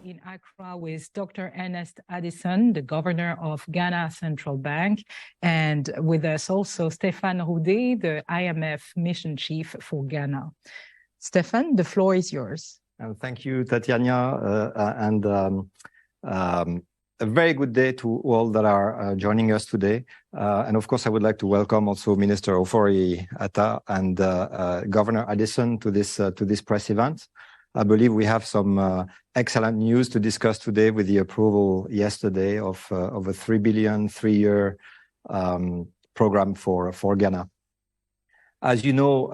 in Accra with Dr. Ernest Addison, the governor of Ghana Central Bank, and with us also Stéphane Roudet, the IMF mission chief for Ghana. Stéphane, the floor is yours. Thank you, Tatiana, a very good day to all that are joining us today. And of course, I would like to welcome also Minister Ofori-Atta and Governor Addison to this press event. I believe we have some excellent news to discuss today with the approval yesterday of a $3 billion 3-year program for Ghana. As you know,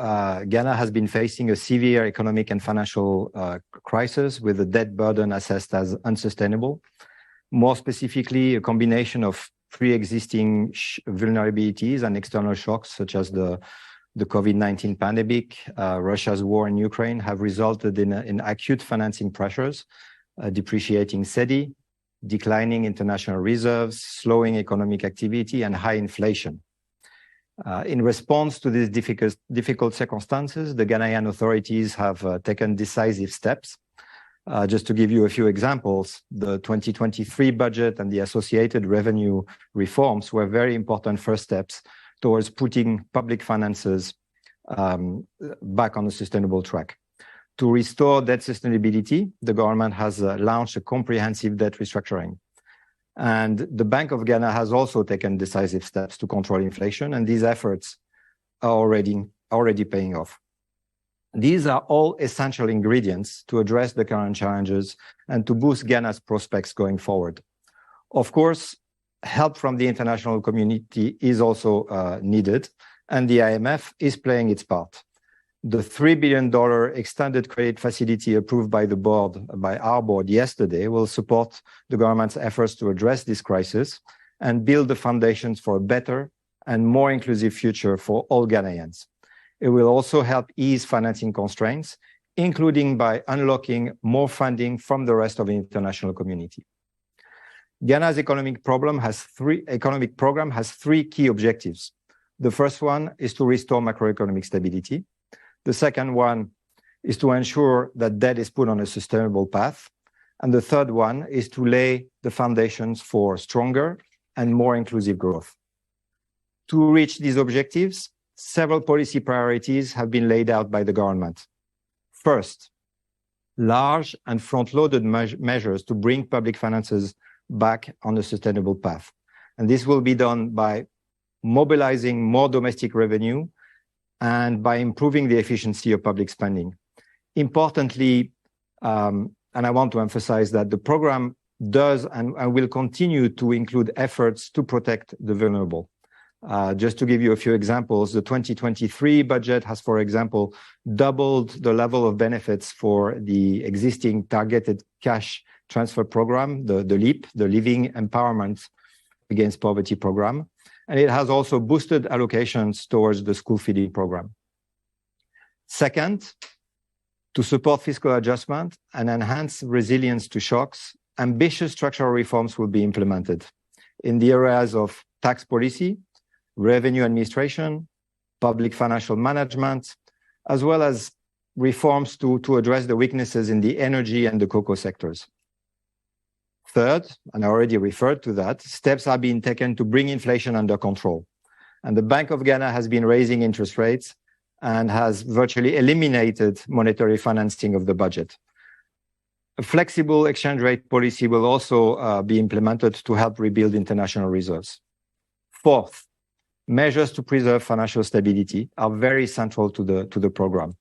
Ghana has been facing a severe economic and financial crisis with the debt burden assessed as unsustainable. More specifically, a combination of pre-existing vulnerabilities and external shocks, such as the COVID-19 pandemic, Russia's war in Ukraine, have resulted in acute financing pressures, depreciating cedi, declining international reserves, slowing economic activity, and high inflation. In response to these difficult circumstances, the Ghanaian authorities have taken decisive steps. Just to give you a few examples, the 2023 budget and the associated revenue reforms were very important first steps towards putting public finances back on a sustainable track. To restore debt sustainability, the government has launched a comprehensive debt restructuring. And the Bank of Ghana has also taken decisive steps to control inflation, and these efforts are already paying off. These are all essential ingredients to address the current challenges and to boost Ghana's prospects going forward. Of course, help from the international community is also needed, and the IMF is playing its part. The $3 billion extended credit facility approved by our board yesterday will support the government's efforts to address this crisis and build the foundations for a better and more inclusive future for all Ghanaians. It will also help ease financing constraints, including by unlocking more funding from the rest of the international community. Ghana's economic program has three key objectives. The first one is to restore macroeconomic stability. The second one is to ensure that debt is put on a sustainable path. And the third one is to lay the foundations for stronger and more inclusive growth. To reach these objectives, several policy priorities have been laid out by the government. First, large and front-loaded measures to bring public finances back on a sustainable path. And this will be done by mobilizing more domestic revenue and by improving the efficiency of public spending. Importantly, and I want to emphasize that the program does and will continue to include efforts to protect the vulnerable. Just to give you a few examples, the 2023 budget has, for example, doubled the level of benefits for the existing targeted cash transfer program, the LEAP, the Living Empowerment Against Poverty program. And it has also boosted allocations towards the school feeding program. Second, to support fiscal adjustment and enhance resilience to shocks, ambitious structural reforms will be implemented in the areas of tax policy, revenue administration, public financial management, as well as reforms to address the weaknesses in the energy and the cocoa sectors. Third, and I already referred to that, steps are being taken to bring inflation under control. And the Bank of Ghana has been raising interest rates and has virtually eliminated monetary financing of the budget. A flexible exchange rate policy will also be implemented to help rebuild international reserves. Fourth, measures to preserve financial stability are very central to the program.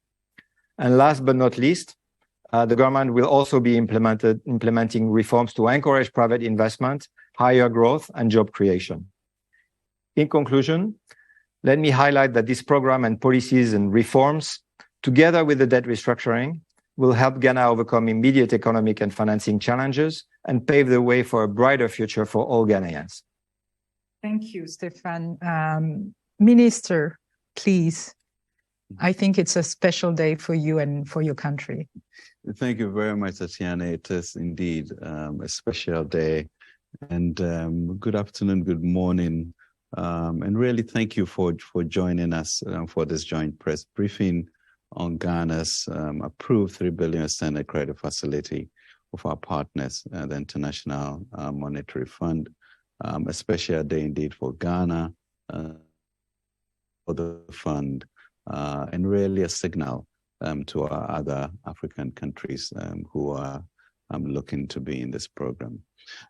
And last but not least, the government will also be implementing reforms to encourage private investment, higher growth, and job creation. In conclusion, let me highlight that this program and policies and reforms, together with the debt restructuring, will help Ghana overcome immediate economic and financing challenges and pave the way for a brighter future for all Ghanaians. Thank you, Stéphane. Minister, please. I think it's a special day for you and for your country. Thank you very much, Tatiana. It is indeed a special day. And good afternoon, good morning. And really thank you for joining us for this joint press briefing on Ghana's approved $3 billion extended credit facility of our partners, the International Monetary Fund, a special day indeed for Ghana, for the fund, and really a signal to our other African countries who are looking to be in this program.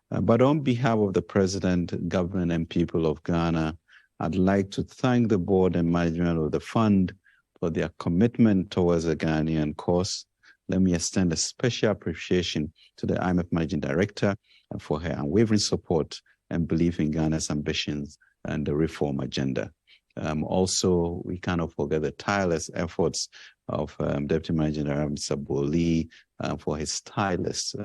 But on behalf of the President, government, and people of Ghana, I'd like to thank the board and management of the fund for their commitment towards the Ghanaian cause. Let me extend a special appreciation to the IMF Managing Director for her unwavering support and belief in Ghana's ambitions and the reform agenda. Also, we cannot forget the tireless efforts of Deputy Managing Director Saboli for his tireless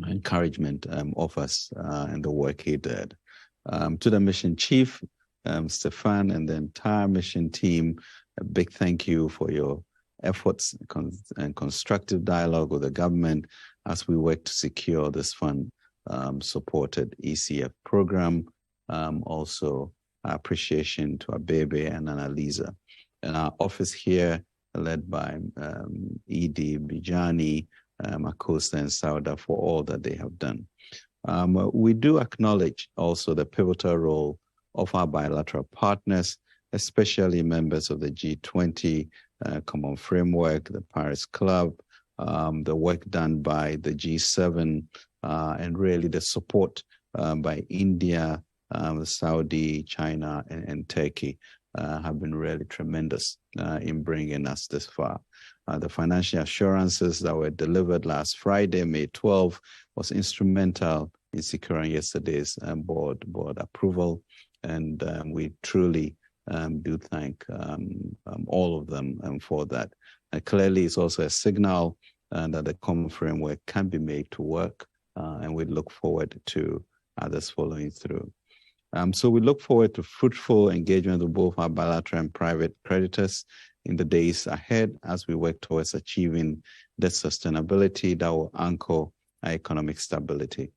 encouragement of us and the work he did. To the mission chief, Stefan, and the entire mission team, a big thank you for your efforts and constructive dialogue with the government as we work to secure this fund supported ECF program. Also, appreciation to Abebe and Annalisa. And our office here, led by Edie, Bijani, Makosa, and Sauda for all that they have done. We do acknowledge also the pivotal role of our bilateral partners, especially members of the G20 Common Framework, the Paris Club, the work done by the G7, and really the support by India, Saudi, China, and Turkey have been really tremendous in bringing us this far. The financial assurances that were delivered last Friday, May 12, was instrumental in securing yesterday's board approval, and we truly do thank all of them for that. Clearly, it's also a signal that the common framework can be made to work, and we look forward to others following through. So we look forward to fruitful engagement with both our bilateral and private creditors in the days ahead as we work towards achieving the sustainability that will anchor our economic stability.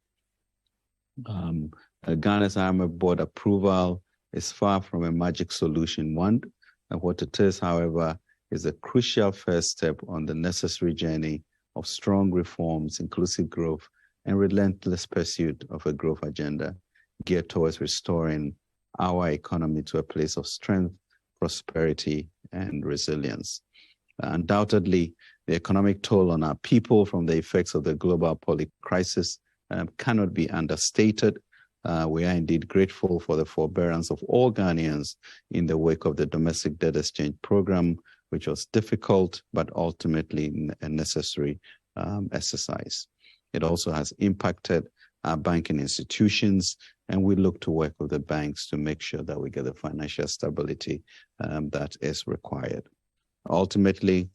Ghana's IMF board approval is far from a magic solution wand. And what it is, however, is a crucial first step on the necessary journey of strong reforms, inclusive growth, and relentless pursuit of a growth agenda geared towards restoring our economy to a place of strength, prosperity, and resilience. Undoubtedly, the economic toll on our people from the effects of the global public crisis cannot be understated. We are indeed grateful for the forbearance of all Ghanaians in the wake of the domestic debt exchange program, which was difficult, but ultimately a necessary exercise. It also has impacted our banking institutions, and we look to work with the banks to make sure that we get the financial stability that is required. Ultimately,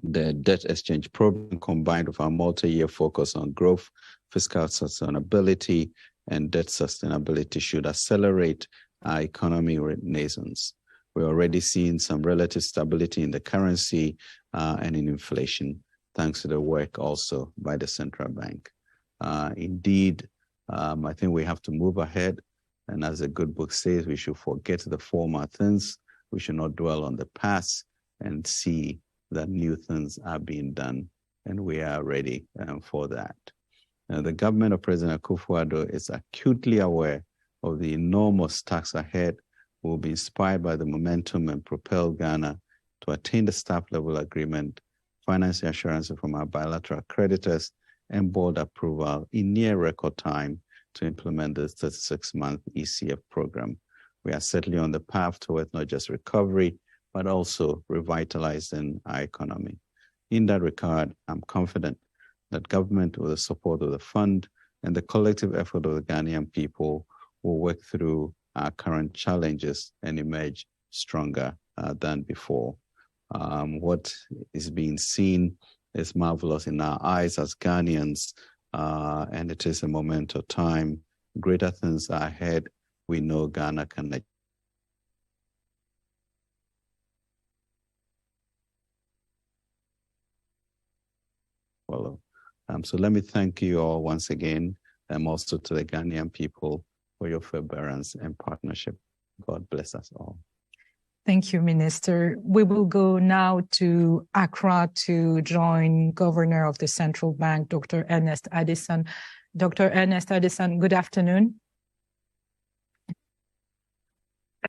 the debt exchange program, combined with our multi-year focus on growth, fiscal sustainability, and debt sustainability, should accelerate our economy renaissance. We're already seeing some relative stability in the currency and in inflation, thanks to the work also by the central bank. Indeed, I think we have to move ahead. And as the good book says, we should forget the former things. We should not dwell on the past and see that new things are being done. And we are ready for that. The government of President Akufo-Addo is acutely aware of the enormous tasks ahead. We will be inspired by the momentum and propel Ghana to attain the staff level agreement, financial assurance from our bilateral creditors, and board approval in near record time to implement the 36-month ECF program. We are certainly on the path towards not just recovery, but also revitalizing our economy. In that regard, I'm confident that government, with the support of the fund and the collective effort of the Ghanaian people, will work through our current challenges and emerge stronger than before. What is being seen is marvelous in our eyes as Ghanaians, and it is a moment of time. Greater things are ahead. We know Ghana can follow. So let me thank you all once again, and also to the Ghanaian people for your forbearance and partnership. God bless us all. Thank you, Minister. We will go now to Accra to join Governor of the Central Bank, Dr. Ernest Addison. Dr. Ernest Addison, good afternoon.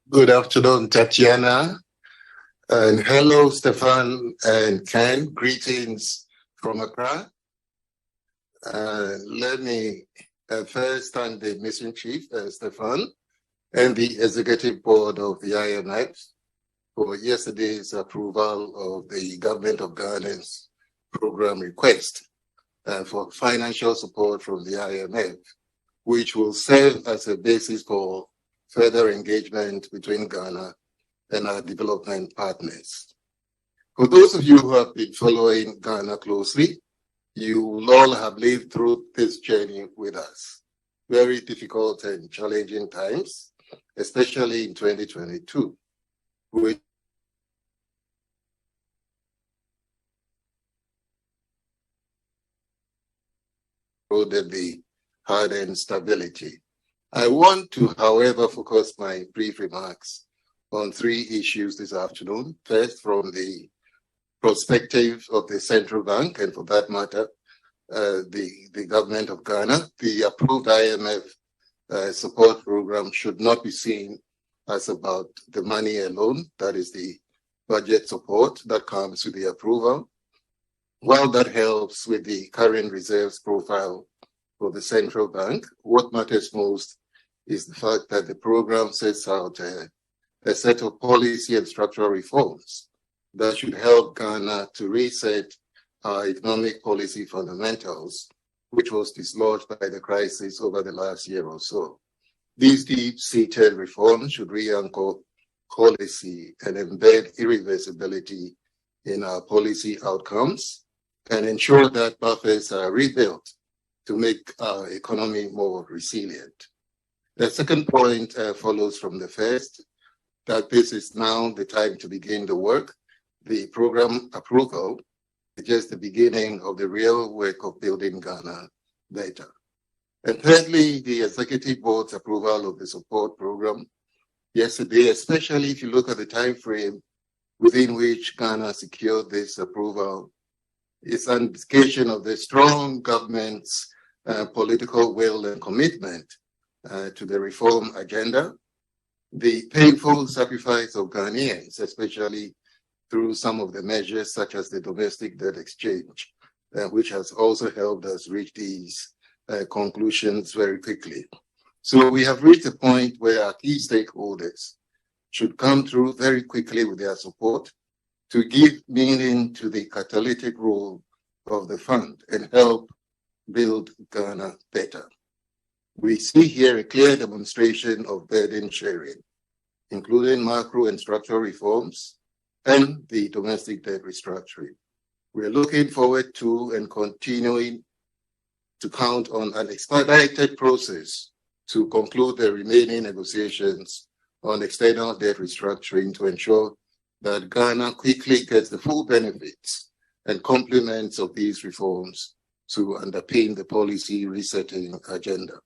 Good afternoon, Tatiana. And hello, Stefan and Ken. Greetings from Accra. Let me first thank the Mission Chief, Stefan, and the Executive Board of the IMF for yesterday's approval of the Government of Ghana's program request for financial support from the IMF, which will serve as a basis for further engagement between Ghana and our development partners. For those of you who have been following Ghana closely, you will all have lived through this journey with us. Very difficult and challenging times, especially in 2022, which eroded the hard-earned stability. I want to, however, focus my brief remarks on three issues this afternoon. First, from the perspective of the central bank, and for that matter, the government of Ghana. The approved IMF support program should not be seen as about the money alone, that is the budget support that comes with the approval. While that helps with the current reserves profile for the central bank, what matters most is the fact that the program sets out a set of policy and structural reforms that should help Ghana to reset our economic policy fundamentals, which was dislodged by the crisis over the last year or so. These deep-seated reforms should re-anchor policy and embed irreversibility in our policy outcomes and ensure that buffers are rebuilt to make our economy more resilient. The second point follows from the first, that this is now the time to begin the work. The program approval is just the beginning of the real work of building Ghana better. And thirdly, the Executive Board's approval of the support program yesterday, especially if you look at the time frame within which Ghana secured this approval, is an indication of the strong government's political will and commitment to the reform agenda. The painful sacrifice of Ghanaians, especially through some of the measures such as the domestic debt exchange, which has also helped us reach these conclusions very quickly. So we have reached a point where our key stakeholders should come through very quickly with their support to give meaning to the catalytic role of the fund and help build Ghana better. We see here a clear demonstration of burden sharing, including macro and structural reforms and the domestic debt restructuring. We're looking forward to and continuing to count on an expedited process to conclude the remaining negotiations on external debt restructuring to ensure that Ghana quickly gets the full benefits and complements of these reforms to underpin the policy resetting agenda.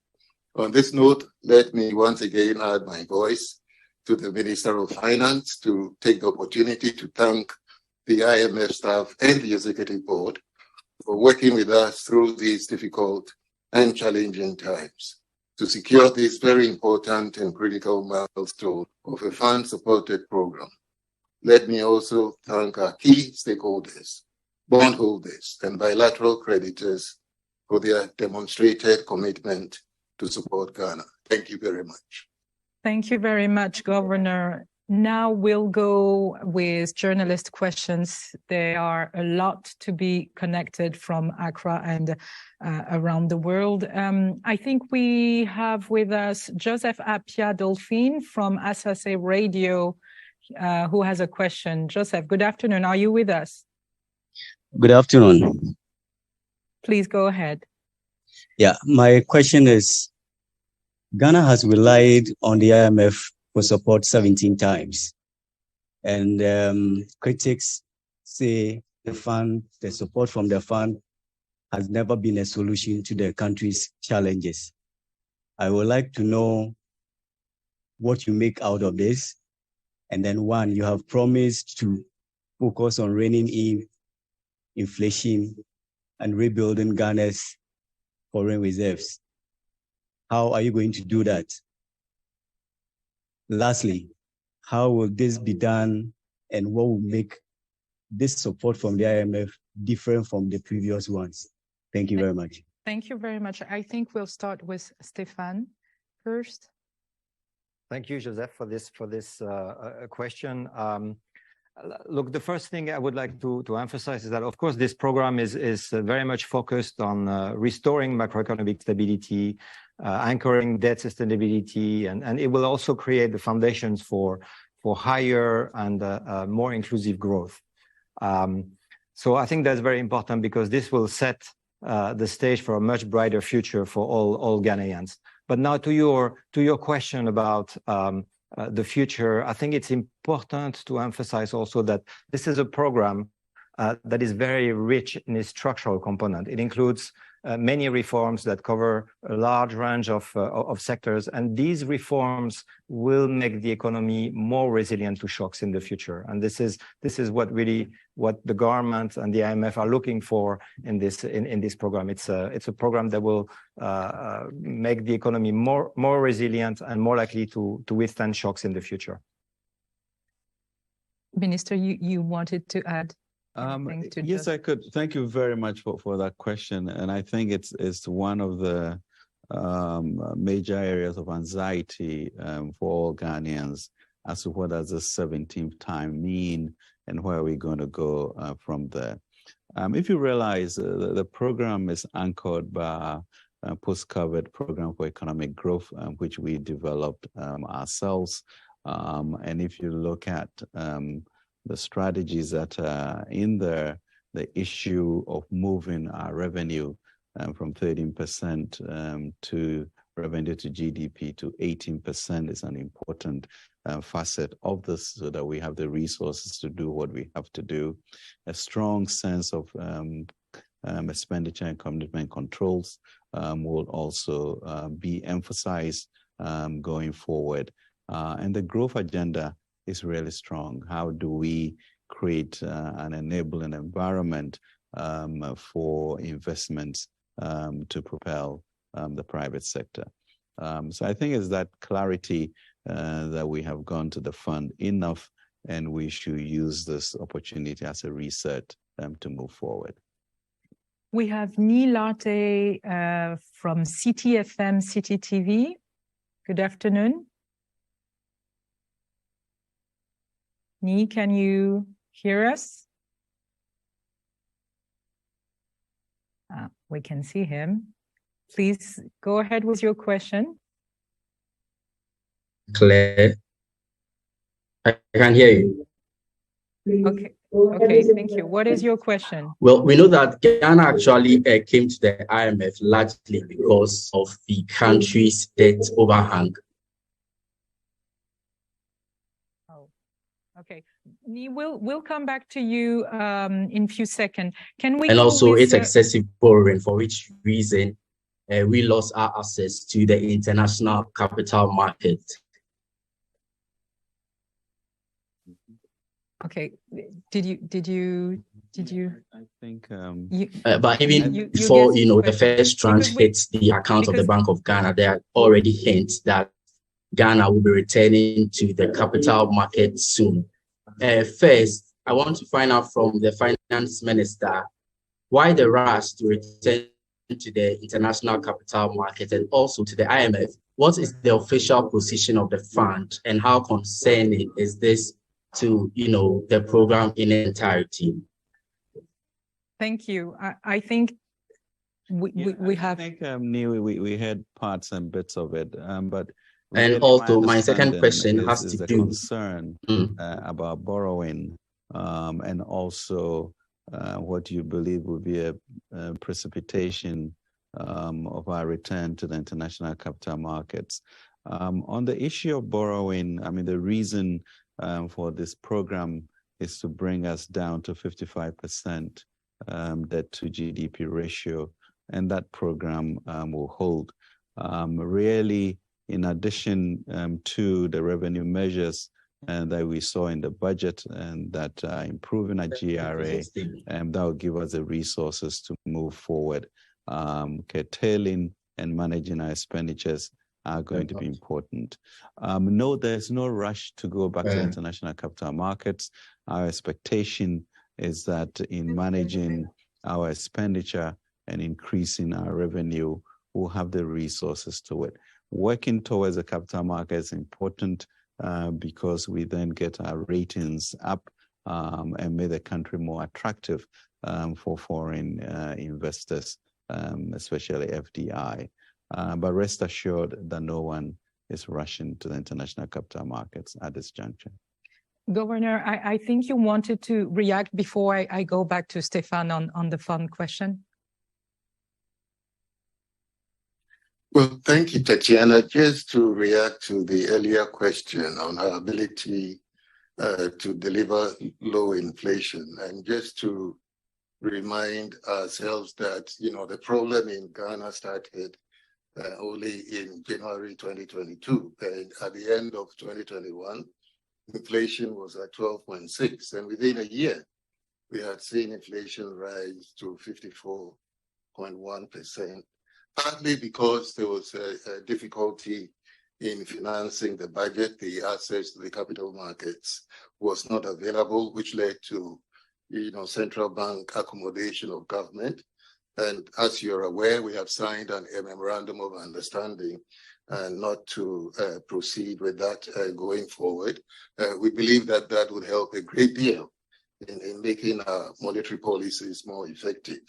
On this note, let me once again add my voice to the Minister of Finance to take the opportunity to thank the IMF staff and the Executive Board for working with us through these difficult and challenging times to secure this very important and critical milestone of a fund-supported program. Let me also thank our key stakeholders, bondholders, and bilateral creditors for their demonstrated commitment to support Ghana. Thank you very much. Thank you very much, Governor. Now we'll go with journalist questions. There are a lot to be connected from Accra and around the world. I think we have with us Joseph Apia Dolphin from Asase Radio, who has a question. Joseph, good afternoon. Are you with us? Good afternoon. Please go ahead. Yeah, my question is, Ghana has relied on the IMF for support 17 times. And critics say the support from the fund has never been a solution to the country's challenges. I would like to know what you make out of this And then one, you have promised to focus on reining in inflation and rebuilding Ghana's foreign reserves. How are you going to do that? Lastly, how will this be done, and what will make this support from the IMF different from the previous ones? Thank you very much. Thank you very much. I think we'll start with Stefan first. Thank you, Joseph, for this question. Look, the first thing I would like to emphasize is that, of course, this program is very much focused on restoring macroeconomic stability, anchoring debt sustainability, and it will also create the foundations for higher and more inclusive growth. So I think that's very important, because this will set the stage for a much brighter future for all Ghanaians. But now to your question about the future, I think it's important to emphasize also that this is a program that is very rich in its structural component. It includes many reforms that cover a large range of sectors, and these reforms will make the economy more resilient to shocks in the future. And this is what the government and the IMF are looking for in this program. It's a program that will make the economy more resilient and more likely to withstand shocks in the future. Minister, you wanted to add? Yes, I could. Thank you very much for that question. And I think it's one of the major areas of anxiety for all Ghanaians as to what does the 17th time mean and where are we going to go from there. If you realize the program is anchored by a post-COVID program for economic growth, which we developed ourselves. And if you look at the strategies that are in there, the issue of moving our revenue from 13% to revenue to GDP to 18% is an important facet of this, so that we have the resources to do what we have to do. A strong sense of expenditure and commitment controls will also be emphasized going forward. And the growth agenda is really strong. How do we create an enabling environment for investments to propel the private sector? So I think it's that clarity that we have gone to the fund enough, and we should use this opportunity as a reset to move forward. We have Nilate from CTFM, City TV. Good afternoon. Ni, can you hear us? We can see him. Please go ahead with your question. Claire, I can hear you. Okay, thank you. What is your question? Well, we know that Ghana actually came to the IMF largely because of the country's debt overhang. Okay, we'll come back to you in a few seconds. Can we? And also, it's excessive borrowing, for which reason we lost our access to the international capital market. Okay, did you? I think. But even before the first tranche hits the account of the Bank of Ghana, there are already hints that Ghana will be returning to the capital market soon. First, I want to find out from the finance minister why the rush to return to the international capital market, and also to the IMF. What is the official position of the fund, and how concerning is this to the program in entirety? Thank you. I think we have. I think we had parts and bits of it, but. And also, my second question has to do concern about borrowing, and also what you believe will be a precipitation of our return to the international capital markets. On the issue of borrowing, I mean, the reason for this program is to bring us down to 55% debt to GDP ratio, and that program will hold. Really, in addition to the revenue measures and that we saw in the budget, and that improving our GRA, and that will give us the resources to move forward. Curtailing and managing our expenditures are going to be important. No, there's no rush to go back to international capital markets. Our expectation is that in managing our expenditure and increasing our revenue, we'll have the resources to it. Working towards the capital market is important because we then get our ratings up and make the country more attractive for foreign investors, especially FDI. But rest assured that no one is rushing to the international capital markets at this juncture. Governor, I think you wanted to react before I go back to Stefan on the fund question. Well, thank you, Tatiana. Just to react to the earlier question on our ability to deliver low inflation, and just to remind ourselves that, the problem in Ghana started only in January 2022. And at the end of 2021, inflation was at 12.6. And within a year, we had seen inflation rise to 54.1%. Partly because there was a difficulty in financing the budget, the access to the capital markets was not available, which led to, central bank accommodation of government. And as you're aware, we have signed a memorandum of understanding not to proceed with that going forward. We believe that that would help a great deal in making our monetary policies more effective.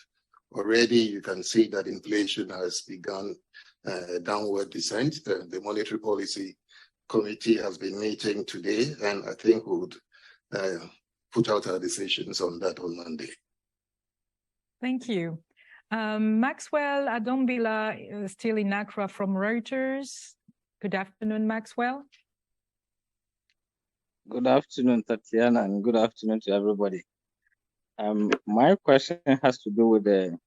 Already, you can see that inflation has begun downward descent. The Monetary Policy Committee has been meeting today, and I think we would put out our decisions on that on Monday. Thank you. Maxwell Adombila is still in Accra from Reuters. Good afternoon, Maxwell. Good afternoon, Tatiana, and good afternoon to everybody. My question has to do with the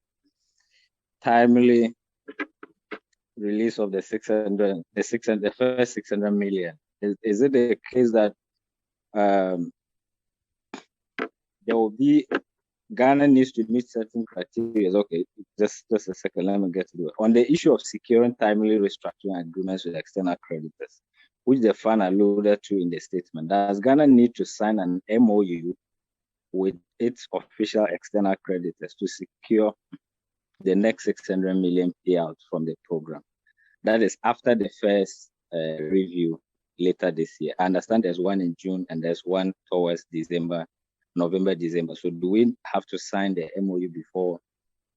timely release of the first 600 million. Is it the case that there will be Ghana needs to meet certain criteria? Okay, just a second, let me get to it. On the issue of securing timely restructuring agreements with external creditors, which the fund alluded to in the statement, does Ghana need to sign an MOU with its official external creditors to secure the next 600 million payout from the program? That is after the first review later this year. I understand there's one in June and there's one towards November, December. So do we have to sign the MOU before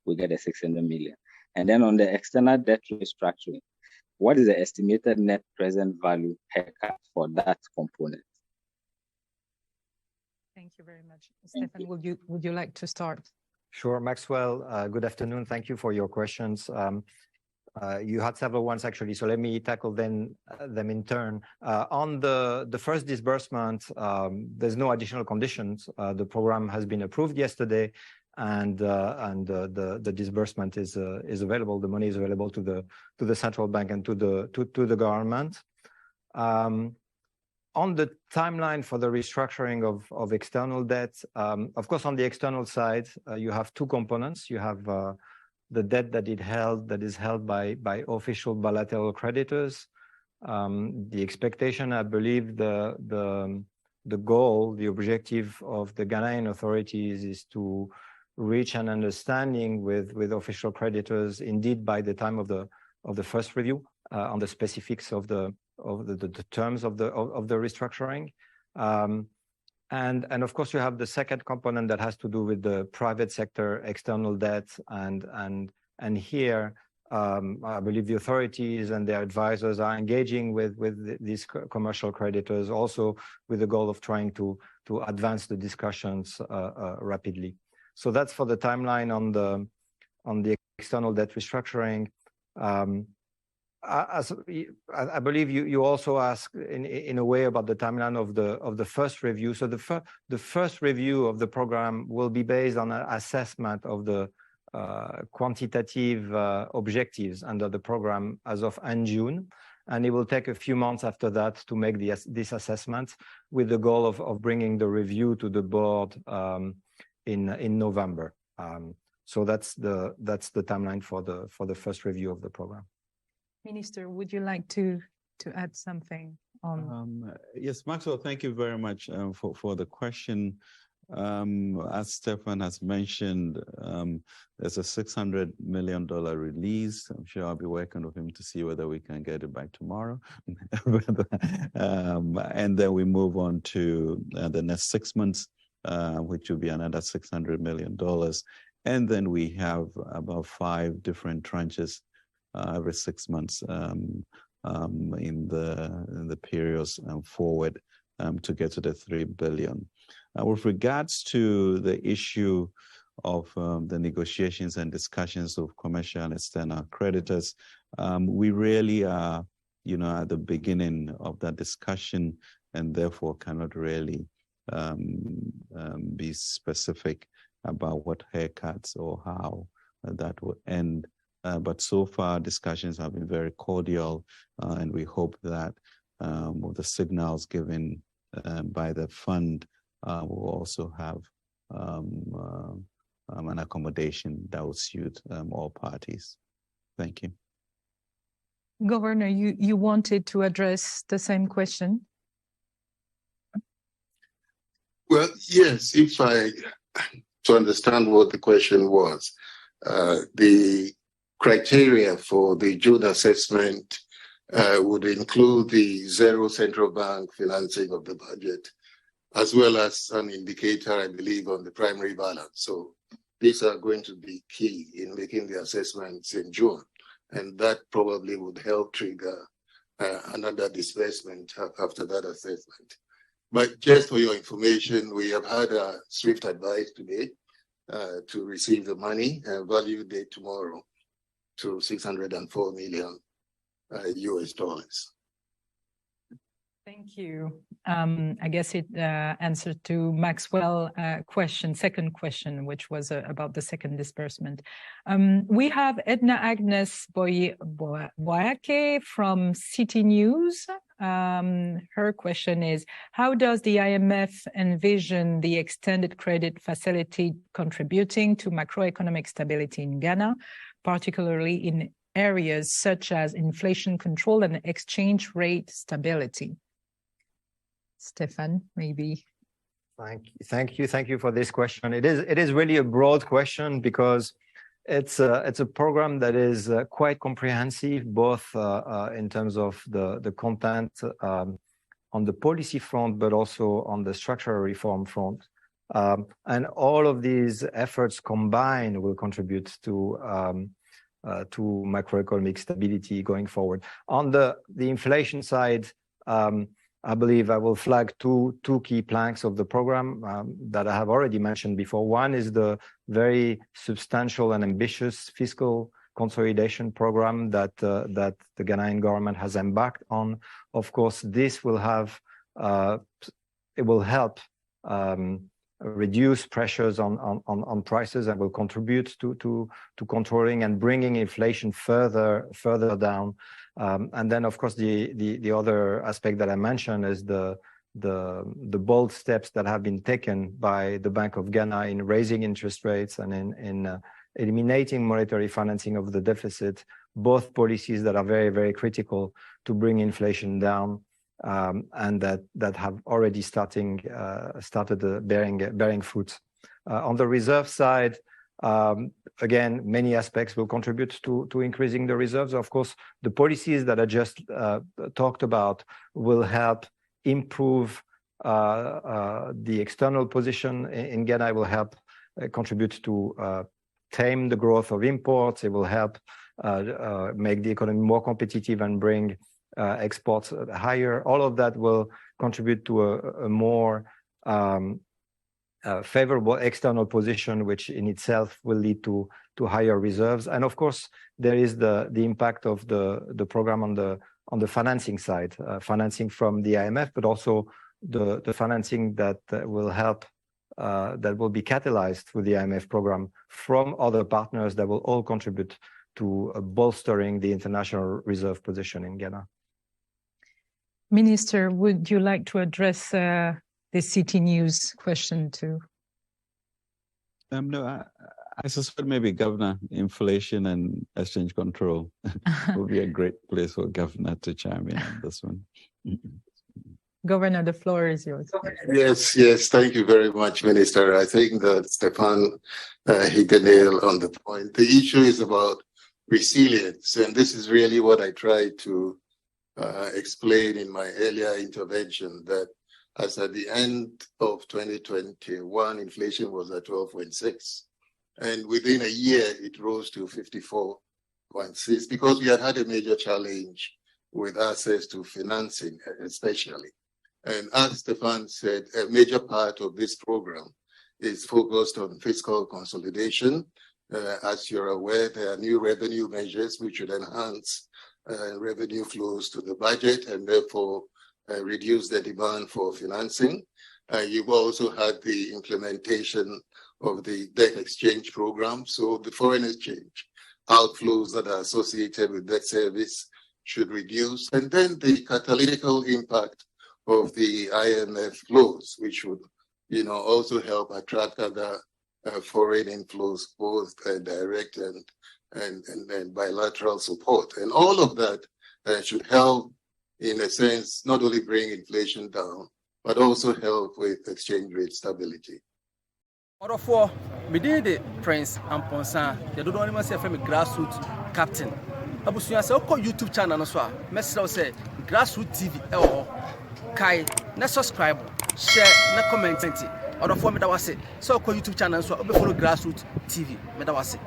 we get the 600 million? And then on the external debt restructuring, what is the estimated net present value haircut for that component? Thank you very much. Stefan, would you like to start? Sure, Maxwell. Good afternoon. Thank you for your questions. You had several ones actually, so let me tackle them in turn. On the first disbursement, there's no additional conditions. The program has been approved yesterday, and the disbursement is available. The money is available to the central bank and to the government. On the timeline for the restructuring of external debt, of course, on the external side, you have two components. You have the debt that is held by official bilateral creditors. The expectation, I believe, the goal, the objective of the Ghanaian authorities is to reach an understanding with official creditors, indeed, by the time of the first review on the specifics of the terms of the restructuring. And of course, you have the second component that has to do with the private sector external debt, and here I believe the authorities and their advisors are engaging with these commercial creditors, also with the goal of trying to advance the discussions rapidly. So that's for the timeline on the external debt restructuring. As I believe you also asked in a way about the timeline of the first review. So the first review of the program will be based on an assessment of the quantitative objectives under the program as of end June, and it will take a few months after that to make this assessment, with the goal of bringing the review to the board in November. So that's the timeline for the first review of the program. Minister, would you like to add something on? Yes, Maxwell, thank you very much for the question. As Stefan has mentioned, there's a $600 million release. I'm sure I'll be working with him to see whether we can get it by tomorrow. And then we move on to the next 6 months, which will be another $600 million. And then we have about 5 different tranches every 6 months in the periods forward to get to the $3 billion. With regards to the issue of the negotiations and discussions of commercial and external creditors, we really are, at the beginning of that discussion, and therefore cannot really be specific about what haircuts or how that will end. But so far, discussions have been very cordial, and we hope that with the signals given by the fund, we'll also have an accommodation that will suit all parties. Thank you. Governor, you wanted to address the same question? Well, yes, if to understand what the question was, the criteria for the June assessment would include the zero central bank financing of the budget, as well as an indicator, I believe, on the primary balance. So these are going to be key in making the assessments in June, and that probably would help trigger another disbursement after that assessment. But just for your information, we have had a swift advice today to receive the money, value date tomorrow, to $604 million US dollars. Thank you. I guess it answered to Maxwell's second question, which was about the second disbursement. We have Edna Agnes Boyake from City News. Her question is, how does the IMF envision the extended credit facility contributing to macroeconomic stability in Ghana, particularly in areas such as inflation control and exchange rate stability? Stefan, maybe. Thank you for this question. It is really a broad question because it's a program that is quite comprehensive, both in terms of the content on the policy front, but also on the structural reform front. And all of these efforts combined will contribute to macroeconomic stability going forward. On the inflation side, I believe I will flag two key planks of the program that I have already mentioned before. One is the very substantial and ambitious fiscal consolidation program that the Ghanaian government has embarked on. Of course, this will have it will help reduce pressures on prices and will contribute to controlling and bringing inflation further down. And then, of course, the other aspect that I mentioned is the bold steps that have been taken by the Bank of Ghana in raising interest rates and in eliminating monetary financing of the deficit, both policies that are very, very critical to bring inflation down, and that have already started bearing fruit. On the reserve side, again, many aspects will contribute to increasing the reserves. Of course, the policies that I just talked about will help improve the external position in Ghana. It will help contribute to tame the growth of imports. It will help make the economy more competitive and bring exports higher. All of that will contribute to a more favorable external position, which in itself will lead to higher reserves. And of course, there is the impact of the program on the financing side, financing from the IMF, but also the financing that will help, that will be catalyzed through the IMF program from other partners that will all contribute to bolstering the international reserve position in Ghana. Minister, would you like to address the City News question too? No, I suspect maybe Governor, inflation and exchange control would be a great place for Governor to chime in on this one. Governor, the floor is yours. Yes, thank you very much, Minister. I think that Stefan hit the nail on the point. The issue is about resilience, and this is really what I tried to explain in my earlier intervention, that as at the end of 2021, inflation was at 12.6. And within a year, it rose to 54.6 because we had a major challenge with access to financing, especially. And as Stefan said, a major part of this program is focused on fiscal consolidation. As you're aware, there are new revenue measures which would enhance revenue flows to the budget and therefore reduce the demand for financing. You've also had the implementation of the debt exchange program. So the foreign exchange outflows that are associated with debt service should reduce. And then the catalytic impact of the IMF flows, which would, also help attract other foreign inflows, both direct and bilateral support. And all of that should help, in a sense, not only bring inflation down, but also help with exchange rate stability. Order for me did Prince Amponsa, the don't only say from a grassroots captain. Abusuya say oko YouTube channel no so a message say grassroots TV kai na subscribe, share, na comment. Order for me that was it. So oko YouTube channel so obe follow grassroots TV. Me that was it.